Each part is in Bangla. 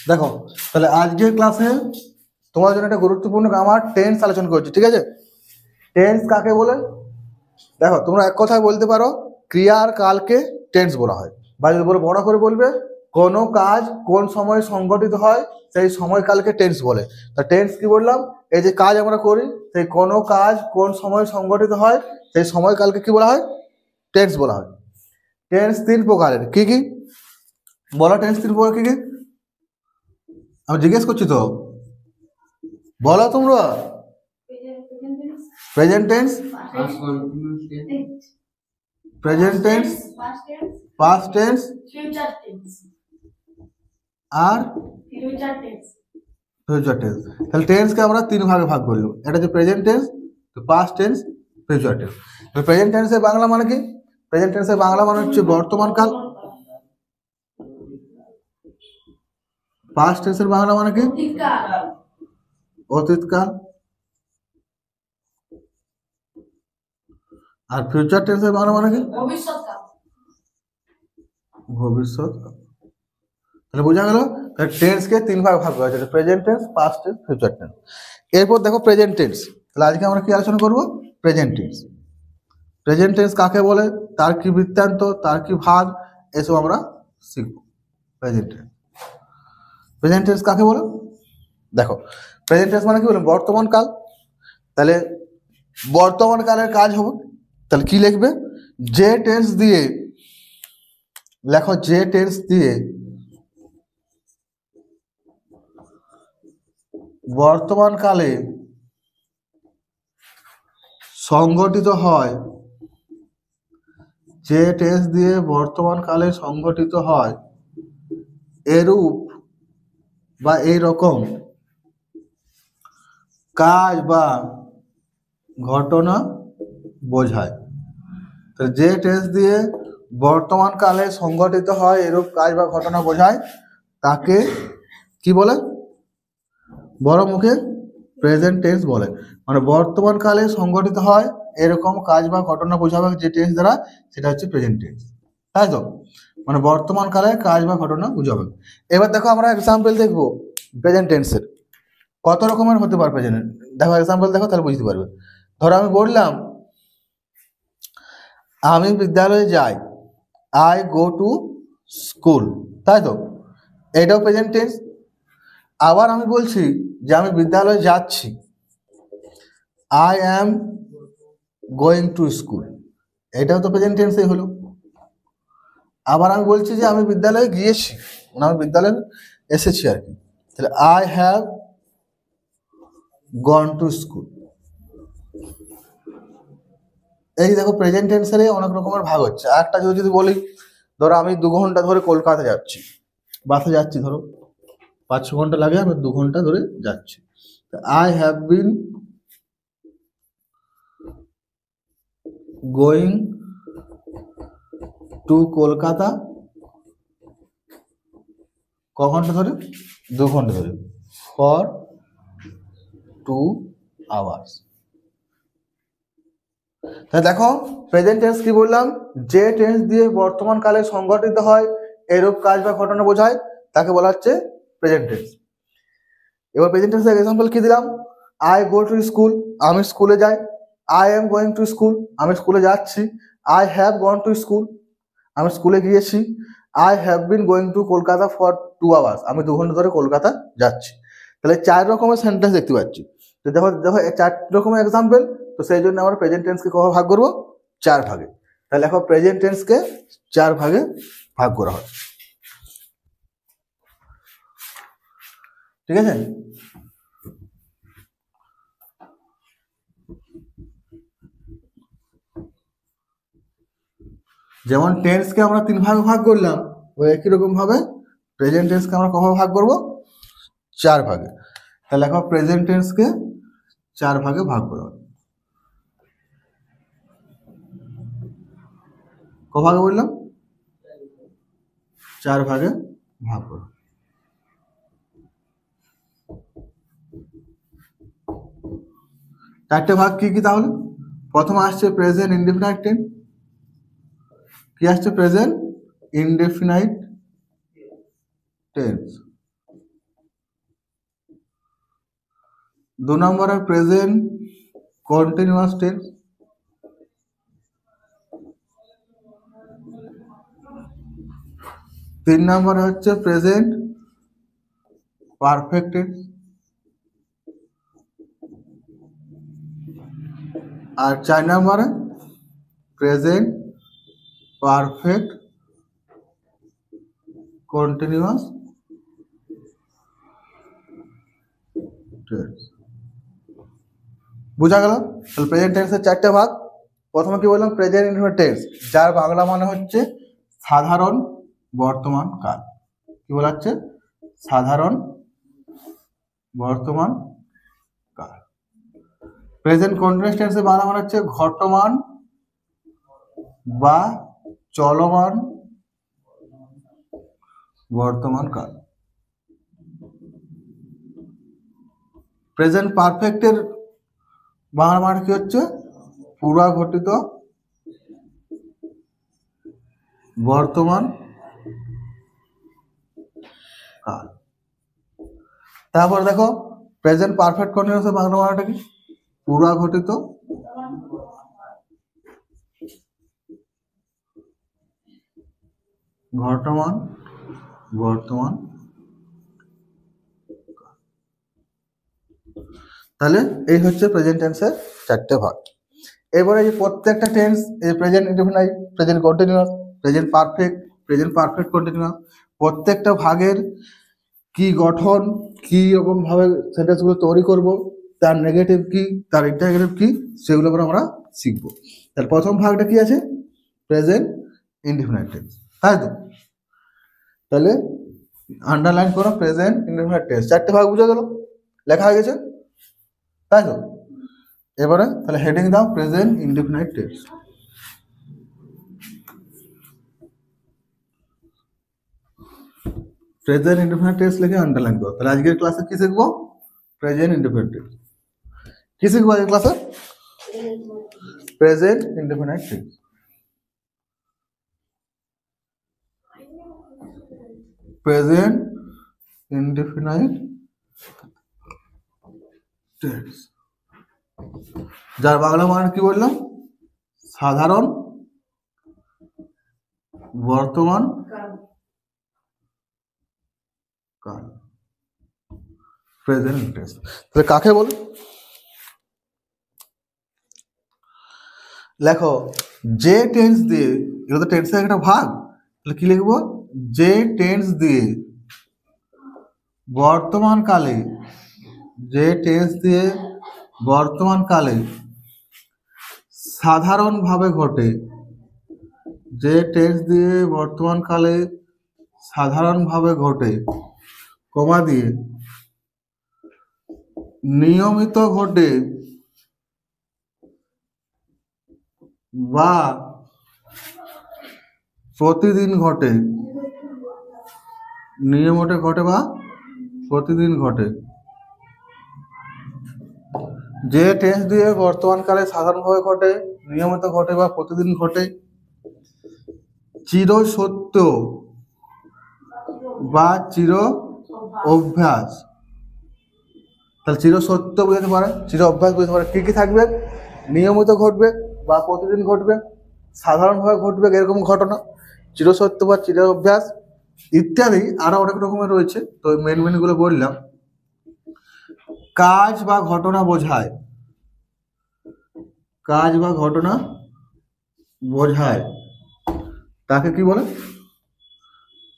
দেখো তাহলে আজকের ক্লাসে তোমার জন্য একটা গুরুত্বপূর্ণ আমার টেন্স আলোচনা করছি, ঠিক আছে? টেন্স কাকে বলে? দেখো তোমরা এক কথায় বলতে পারো ক্রিয়ার কালকে টেন্স বলা হয়, বা যদি বড় বড় করে বলবে কোনো কাজ কোন সময় সংঘটিত হয় সেই সময়কালকে টেন্স বলে। তা টেন্স কি বললাম? এই যে কাজ আমরা করি সেই কোনো কাজ কোন সময় সংঘটিত হয় সেই সময়কালকে কি বলা হয়? টেন্স বলা হয়। টেন্স তিন প্রকারের, কি কি বলো? টেন্স তিন প্রকার কি কি? আমি জিজ্ঞেস করছি তো, বলো তোমরা। Present tense, present tense, past tense আর ফিউচার টেন্স। তাহলে টেন্সকে আমরা তিন ভাগে ভাগ করলাম, এটা হচ্ছে present tense, past tense, future tense. Present টেন্সের বাংলা মানে কি? প্রেজেন্ট টেন্সের বাংলা মানে হচ্ছে বর্তমান কাল। পাস্ট টেন্সের বাংলা মানে কি? অতীতকাল। আর ফিউচার টেন্সের বাংলা মানে কি? ভবিষ্যৎকাল। তাহলে বোঝা গেল টেন্সকে তিন ভাগ ভাগ করা হয়েছে, present tense, past tense, future tense. এরপর দেখো প্রেজেন্ট টেন্স। তাহলে আজকে আমরা কি আলোচনা করব? Present tense. প্রেজেন্ট টেন্স কাকে বলে, তার কি বৃত্তান্ত, তার কি ভাগ, এসব আমরা শিখব। প্রেজেন্ট টেন্স, প্রেজেন্ট টেন্স কাকে বলে? দেখো প্রেজেন্ট টেন্স মানে কি বলে? বর্তমান কাল। তাহলে বর্তমান কালের কাজ হবে, তাহলে কি লিখবে? যে টেন্স দিয়ে লেখো, যে টেন্স দিয়ে বর্তমান কালে সংগঠিত হয়, যে টেন্স দিয়ে বর্তমান কালে সংগঠিত হয় এরূপ বা এই রকম কাজ বা ঘটনা বোঝায়। তো যে টেন্স দিয়ে বর্তমান কালে সংগঠিত হয় এরূপ কাজ বা ঘটনা বোঝায় তাকে কি বলে? বড় মুখে প্রেজেন্ট টেন্স বলে। মানে বর্তমান কালে সংগঠিত হয় এরকম কাজ বা ঘটনা বোঝাবে যে টেন্স দ্বারা, সেটা হচ্ছে প্রেজেন্ট টেন্স, তাই তো? মানে বর্তমান কালে কাজ বা ঘটনা বোঝাবে। এবার দেখো আমরা এক্সাম্পল দেখবো প্রেজেন্ট টেন্সের কত রকমের হতে পারে প্রেজেন্ট। দেখো এক্সাম্পল দেখো, তাহলে বুঝতে পারবে। ধরো আমি বললাম আমি বিদ্যালয়ে যাই, আই গো টু স্কুল, তাই তো? এটাও প্রেজেন্ট টেন্স। আবার আমি বলছি যে আমি বিদ্যালয়ে যাচ্ছি, I am going to school, এটাও তো প্রেজেন্ট টেন্সই হলো। আবার আমি বলছি যে আমি বিদ্যালয়ে গিয়েছি, মানে আমি বিদ্যালয়ে এসেছি আর কি, তাহলে I have gone to school. এই দেখো প্রেজেন্ট টেন্সের অনেক রকমের ভাগ হচ্ছে। একটা যদি বলি, ধরো আমি 2 ঘন্টা ধরে কলকাতা যাচ্ছি, বাসে যাচ্ছি, ধরো 5-6 ঘন্টা লাগে, আমি 2 ঘন্টা ধরে যাচ্ছি। I have been going to Kolkata ক ঘন্টা ধরে? 2 ঘন্টা ধরে, ফর 2 আওয়ার্স। তাহলে দেখো প্রেজেন্ট টেন্স কি বললাম? যে টেন্স দিয়ে বর্তমান কালে সংঘটিত হয় এরূপ কাজ বা ঘটনা বোঝায় তাকে বলা হচ্ছে প্রেজেন্ট টেন্স। এবার প্রেজেন্ট টেন্সের এক্সাম্পল কি দিলাম? আই গো টু স্কুল, আমি স্কুলে যাই। I am going to school, আমি স্কুলে যাচ্ছি। I have gone to school, আমি স্কুলে গিয়েছি। I have been going to Kolkata for 2 hours, আমি 2 ঘন্টা ধরে কলকাতা যাচ্ছি। তাহলে 4 রকমের সেন্টেন্স দেখতে পাচ্ছি। তো দেখো দেখো 4 রকমের এক্সাম্পল, তো সেই জন্য আমরা প্রেজেন্ট টেন্সকে কবে ভাগ করবো? 4 ভাগে। তাহলে দেখো প্রেজেন্ট টেন্সকে 4 ভাগে ভাগ করা হয়, ঠিক আছে? যেমন টেন্সকে আমরা 3 ভাগে ভাগ করলাম, ওই একই রকম ভাবে প্রেজেন্ট টেন্সকে আমরা কবে ভাগ করব? 4 ভাগে। তাহলে দেখো প্রেজেন্ট টেন্সকে 4 ভাগে ভাগ করা হয়। ক ভাগে বললাম? 4 ভাগে ভাগ করা। চারটে ভাগ কি কি তাহলে? প্রথম আসছে প্রেজেন্ট ইনডেফিনাইট টেন্স। কি আসছে? Present indefinite tense. 2 নম্বরে প্রেজেন্ট কন্টিনিউয়াস টেন্স। 3 নম্বরে হচ্ছে প্রেজেন্ট পারফেক্ট টেন্স। আর 4 নম্বরে প্রেজেন্ট পারফেক্ট কন্টিনিউয়াস টেন্স। বুঝা গেল? তাহলে প্রেজেন্ট টেন্সের 4টে ভাগ। প্রথমে কি বললাম? প্রেজেন্ট ইনডিফিনিট টেন্স, যার বাংলা মানে হচ্ছে সাধারণ বর্তমান কাল। কি বলা হচ্ছে? সাধারণ বর্তমান কাল। প্রেজেন্ট কন্টিনিউয়াস টেন্সের বাংলা মানে হচ্ছে ঘটমান বা চলমান বর্তমান কাল। প্রেজেন্ট পারফেক্টের বাংলা মানে কি হচ্ছে? পূর্বঘটিত বর্তমান কাল। তারপর দেখো প্রেজেন্ট পারফেক্ট কন্টিনিউয়াসের বাংলা মানেটা কি? পূর্বঘটিত ঘটমান বর্তমান। তাহলে এই হচ্ছে প্রেজেন্ট টেন্সের 4টে ভাগ। এবারে যে প্রত্যেকটা টেন্স, এই present indefinite, present continuous, present perfect, present perfect continuous, প্রত্যেকটা ভাগের কি গঠন, কি রকম ভাবে সেন্টেন্সগুলো তৈরি করব, তার নেগেটিভ কি, তার ইন্টারগেটিভ কি, সেগুলো আমরা শিখব। তাহলে প্রথম ভাগটা কি আছে? প্রেজেন্ট ইনডিফিনাইট টেন্স, তাই তো? তাহলে আন্ডারলাইন করো প্রেজেন্ট ইনডিফিনাইট টেন্স। 4টে ভাগ বুঝা গেল, লেখা হয়ে গেছে, তাই তো? এবারে তাহলে হেডিং দাও present indefinite tense. Present indefinite tense লিখে আন্ডারলাইন করো। তাহলে আজকের ক্লাসে কি শিখবো? Present indefinite tense. কি শিখবো আজকের ক্লাসে? Present indefinite tense. Present indefinite tense, যার বাংলা মানে কি বললাম? সাধারণ বর্তমান কাল। প্রেজেন্ট টেন্স তাহলে কাকে বল? লেখো যে টেন্স দিয়ে, এটা তো টেন্সের একটা ভাগ, তাহলে কি লিখবো? যে টেন্স দিয়ে বর্তমান কালে, যে টেন্স দিয়ে বর্তমান কালে সাধারণভাবে ঘটে, যে টেন্স দিয়ে বর্তমান কালে সাধারণভাবে ঘটে, কমা দিয়ে নিয়মিত ঘটে বা প্রতিদিন ঘটে, নিয়মিত ঘটে বা প্রতিদিন ঘটে। যে টেন্স দিয়ে বর্তমানকালে সাধারণভাবে ঘটে, নিয়মিত ঘটে বা প্রতিদিন ঘটে, চির সত্য বা চির অভ্যাস। তাহলে চির সত্য বুঝতে পারে, চির অভ্যাস বুঝতে পারে। কি কি থাকবে? নিয়মিত ঘটবে বা প্রতিদিন ঘটবে, সাধারণভাবে ঘটবে এরকম ঘটনা, চিরসত্য বা চির অভ্যাস ইত্যাদি আরো অনেক রকমের রয়েছে। তো মেন মেনগুলো বললাম। কাজ বা ঘটনা বোঝায়, কাজ বা ঘটনা বোঝায়, তাকে কি বলে?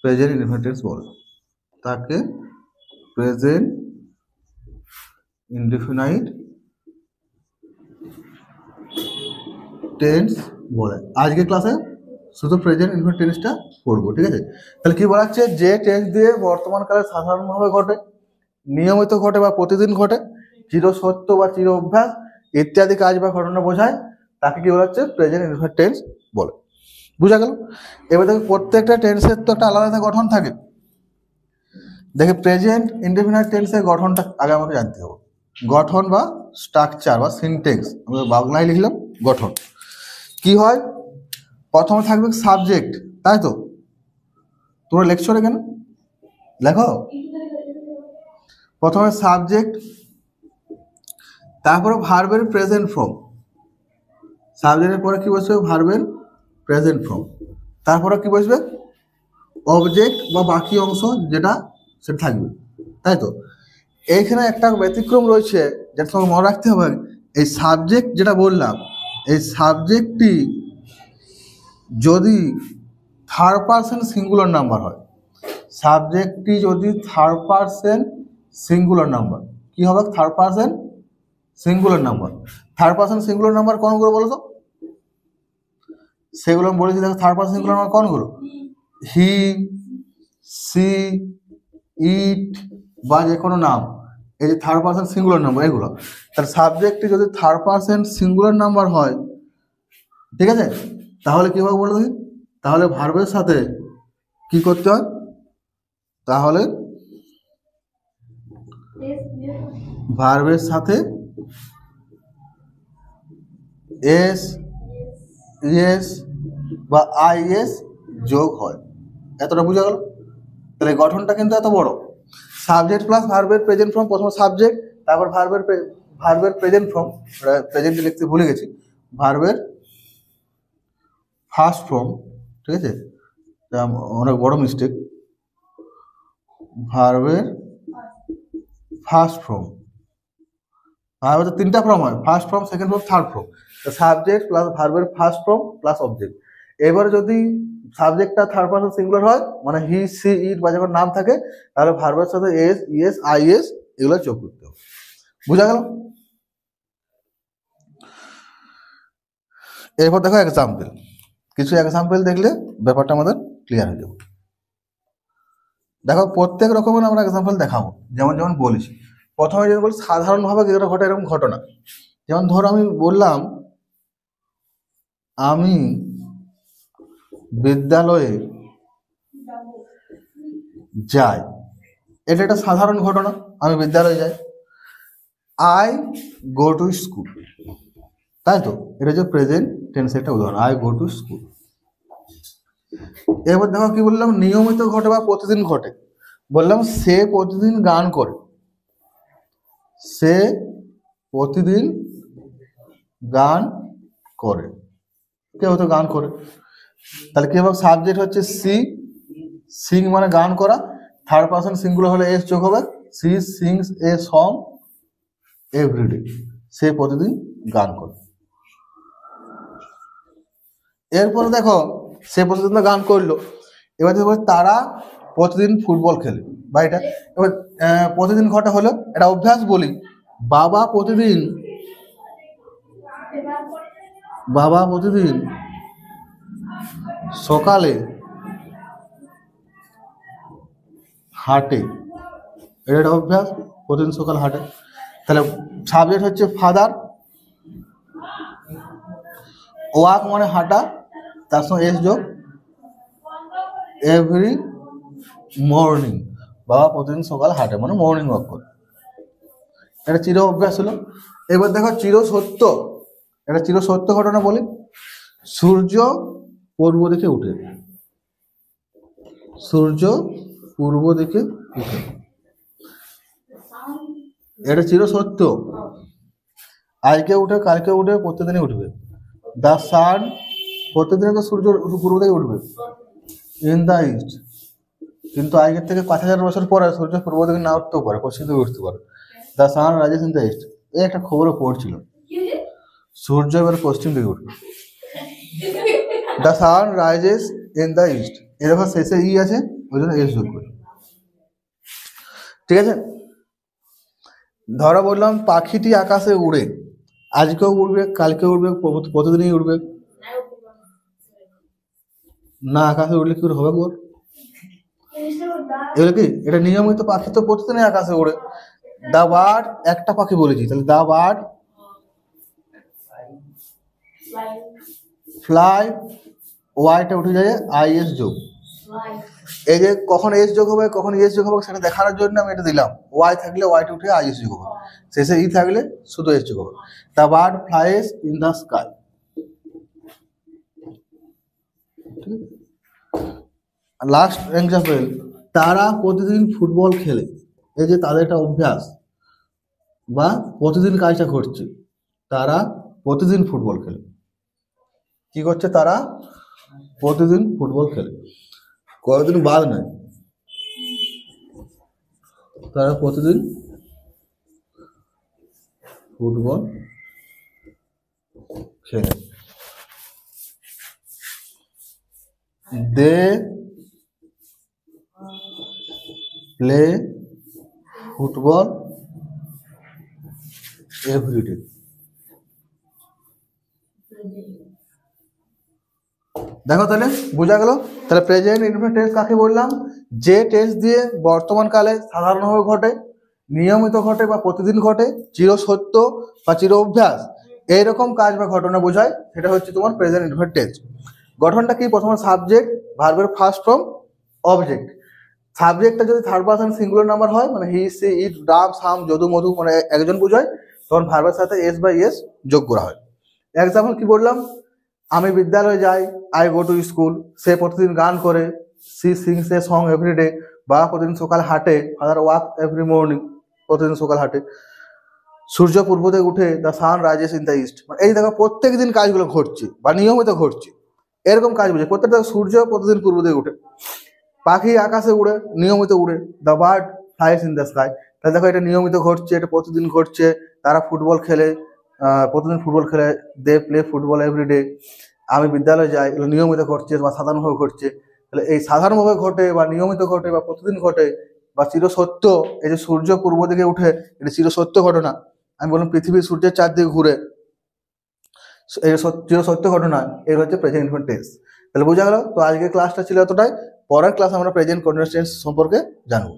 প্রেজেন্ট ইনডিফিনিট টেন্স বলে। তাকে প্রেজেন্ট ইনডিফিনাইট টেন্স বলে। আজকে ক্লাসে শুধু প্রেজেন্ট ইনডিফিনিট টেন্সটা পড়বো, ঠিক আছে? তাহলে কি বলা হচ্ছে? যে টেন্স দিয়ে বর্তমানকালে সাধারণভাবে ঘটে, নিয়মিত ঘটে বা প্রতিদিন ঘটে, চিরসত্য বা চির অভ্যাস ইত্যাদি কাজ বা ঘটনা বোঝায়, তাকে কি বলা হচ্ছে? প্রেজেন্ট ইনডিফিনিট টেন্স বলে। বুঝা গেল? এবার দেখো প্রত্যেকটা টেন্সের তো একটা আলাদা গঠন থাকে। দেখে প্রেজেন্ট ইনডিফিনিট টেন্সের গঠনটা আগে আমাকে জানতে হবে। গঠন বা স্ট্রাকচার বা সিনটেক্স, আমরা বাংলায় লিখলাম গঠন। কি হয়? প্রথমে থাকবে সাবজেক্ট, তাই তো? তোমরা লেকচারে কেন দেখো প্রথমে সাবজেক্ট, তারপরে ভার্বের প্রেজেন্ট ফর্ম, সাবজেক্টের পরে কি বসবে ভার্বের প্রেজেন্ট ফর্ম, তারপরে কি বসবে অবজেক্ট বা বাকি অংশ যেটা সেটা থাকবে, তাই তো। এইখানে একটা ব্যতিক্রম রয়েছে যেটা তোমাকে মনে রাখতে হবে, এই সাবজেক্ট যেটা বললাম, এই সাবজেক্টটি যদি থার্ড পারসন সিঙ্গুলার নাম্বার হয়, সাবজেক্টটি যদি থার্ড পারসন সিঙ্গুলার নাম্বার, কি হবে third person singular number. Third person singular number কোনগুলো বলো তো, সেগুলো আমি বলেছি দেখো। থার্ড পারসন সিঙ্গুলার নাম্বার কোনগুলো, হি, সি, ইট বা যে কোনো নাম, এই যে থার্ড পারসন সিঙ্গুলার নাম্বার এগুলো। তার সাবজেক্টটি যদি থার্ড পারসন সিঙ্গুলার নাম্বার হয়, ঠিক আছে, তাহলে কি হবে বলো তুমি, তাহলে ভার্বের সাথে কি করতে হয়, তাহলে ভার্বের সাথে এস, ইএস বা আইএস যোগ হয়। এতটা বোঝা গেল? তাহলে গঠনটা কিন্তু এত বড়। সাবজেক্ট প্লাস ভার্বের প্রেজেন্ট ফর্ম, প্রথমে সাবজেক্ট, তারপর ভার্বের প্রেজেন্ট ফর্ম, প্রেজেন্টে লিখতে ভুলে গেছি, ভার্বের ফার্স্ট ফর্ম, ঠিক আছে, অনেক বড় মিস্টেক, ভার্বের ফার্স্ট ফর্ম। ভার্বের তিনটা ফর্ম হয়, first form, second form, third form. Subject plus ভার্বের ফার্স্ট ফর্ম প্লাস অবজেক্ট। এবারে যদি সাবজেক্টটা থার্ড পারসন সিঙ্গুলার হয়, মানে হি, সি, ইট বা যখন নাম থাকে, তাহলে ভার্বের সাথে এস, ইএস, আইএস এগুলো যোগ করতে হবে। বুঝা গেল? এরপর দেখো এক্সাম্পল, কিছু এক্সাম্পল দেখলে ব্যাপারটা আমাদের ক্লিয়ার হয়ে যাবে। দেখো প্রত্যেক রকমের আমরা এক্সাম্পল দেখাবো, যেমন যেমন বলেছি। প্রথমে যেমন বলি সাধারণভাবে যেটা ঘটে এরকম ঘটনা, যেমন ধরো আমি বললাম আমি বিদ্যালয়ে যাই, এটা একটা সাধারণ ঘটনা, আমি বিদ্যালয়ে যাই। আই গো টু স্কুল, তাই তো, এটা হচ্ছে প্রেজেন্ট টেন্সের একটা উদাহরণ, আই গো টু স্কুল। এবার দেখো কি বললাম, নিয়মিত ঘটে বা প্রতিদিন ঘটে, বললাম সে প্রতিদিন গান করে, সে প্রতিদিন গান করে, কেউ হয়তো গান করে, তাহলে কি হবে সাবজেক্ট হচ্ছে সি, সিং মানে গান করা, থার্ড পারসন সিঙ্গুলার হলে এস যোগ হবে, she sings a song everyday, সে প্রতিদিন গান করে। এরপরে দেখো সে প্রতিদিন গান করলো, এবার দেখো তারা প্রতিদিন ফুটবল খেলে, বা এটা এবার প্রতিদিন ঘটা হলো এটা অভ্যাস বলি, বাবা প্রতিদিন সকালে হাঁটে, এটা একটা অভ্যাস, প্রতিদিন সকালে হাঁটে। তাহলে সাবজেক্ট হচ্ছে ফাদার, ওয়াক মানে হাঁটা, তার সঙ্গে এস যোগ, এভরি মর্নিং, বাবা প্রতিদিন সকালে হাঁটে মানে মর্নিং ওয়াক করে, এটা চির অভ্যাস হলো। এবার দেখো চির সত্য, এটা চির সত্য ঘটনা বলি, সূর্য পূর্ব দিকে উঠে, সূর্য পূর্ব দিকে উঠে, এটা চির সত্য, আজকে উঠে, কালকে উঠে, প্রত্যেকদিনই উঠবে। দ্য সান, প্রত্যেকদিনে তো সূর্য পূর্ব থেকে উঠবে, ইন দ্য ইস্ট, কিন্তু আজকের থেকে 5000 বছর পরে সূর্য পূর্ব দিকে না উঠতেও পারে, পশ্চিম দিকে উঠতে পারে। The sun rises in the east, এই একটা খবরও পড়ছিল, সূর্য এবার পশ্চিম দিকে উঠবে। The sun rises in the east, এরকম শেষে ই আছে, ওই জন্য এস যোগ করি, ঠিক আছে। ধরা বললাম পাখিটি আকাশে উড়ে, আজকেও উড়বে, কালকেও উড়বে, প্রতিদিনই উড়বে, না আকাশে উড়লে কি করে হবে বল, এগুলো কি, এটা নিয়মিত পাখি তো প্রতিদিনই আকাশে উড়ে। দা বার্ড, একটা পাখি বলেছি, তাহলে দা বার্ড ফ্লাই, ওয়াইটা উঠে যায় আইএস যোগ, এই যে কখন এস যোগ হবে কখন ইএস যোগ হবে সেটা দেখানোর জন্য আমি এটা দিলাম, ওয়াই থাকলে ওয়াইটা উঠে আইএস যোগ হবে, শেষে ই থাকলে শুধু এস যোগ হবে। The bird flies in the sky, last example, তারা প্রতিদিন ফুটবল খেলে, এই যে তাদের একটা অভ্যাস বা প্রতিদিন কাজটা করছে, তারা প্রতিদিন ফুটবল খেলে। কি করছে? তারা প্রতিদিন ফুটবল খেলে, কতদিন বাদ নয়, তারা প্রতিদিন ফুটবল খেলে। They play football everyday. দেখো তাহলে বোঝা গেল। তাহলে প্রেজেন্ট ইনডিফিনিট টেন্স কাকে বললাম? যে টেন্স দিয়ে বর্তমান কালে সাধারণভাবে ঘটে, নিয়মিত ঘটে বা প্রতিদিন ঘটে, চিরসত্য বা চির অভ্যাস, এইরকম কাজ বা ঘটনা বোঝায়, সেটা হচ্ছে তোমার প্রেজেন্ট ইনডিফিনিট টেন্স। গঠনটা কি? প্রথমে সাবজেক্ট, ভার্বের ফার্স্ট ফর্ম, অবজেক্ট। সাবজেক্টটা যদি থার্ড পারসন সিঙ্গুলার নাম্বার হয়, মানে হি, সি, ইট, ডাব, সাম, যদু, মধু, মানে একজন বোঝায়, তখন ভার্বের সাথে এস বা ইয়েস যোগ করা হয়। এক্সাম্পল কি বললাম? আমি বিদ্যালয়ে যাই, আই গো টু স্কুল। সে প্রতিদিন গান করে, she sings a song everyday. বা প্রতিদিন সকালে হাঁটে, ফাদার ওয়াক এভরি মর্নিং, প্রতিদিন সকাল হাঁটে। সূর্য পূর্ব থেকে উঠে, the sun rises in the east. এই দেখো প্রত্যেক দিন কাজগুলো ঘটছে বা নিয়মিত ঘটছে, এরকম কাজ বুঝে। প্রত্যেকটা সূর্য প্রতিদিন পূর্ব দিকে উঠে, পাখি আকাশে উড়ে, নিয়মিত উড়ে, the bird flies in the sky. তাহলে দেখো এটা নিয়মিত ঘটছে, এটা প্রতিদিন ঘটছে। তারা ফুটবল খেলে, প্রতিদিন ফুটবল খেলে, দে প্লে ফুটবল এভরিডে। আমি বিদ্যালয়ে যাই, এগুলো নিয়মিত ঘটছে বা সাধারণভাবে ঘটছে। তাহলে এই সাধারণভাবে ঘটে বা নিয়মিত ঘটে বা প্রতিদিন ঘটে বা চিরসত্য, এই যে সূর্য পূর্ব দিকে উঠে, এটা চিরসত্য ঘটনা। আমি বললাম পৃথিবী সূর্যের চারদিকে ঘুরে, এই চিরসত্য ঘটনা, এর হচ্ছে প্রেজেন্ট ইনডিফিনিট টেন্স। তাহলে বোঝা গেল। তো আজকের ক্লাসটা ছিল এতটাই। পরের ক্লাস আমরা প্রেজেন্ট কন্টিনিউয়াস টেন্স সম্পর্কে জানবো।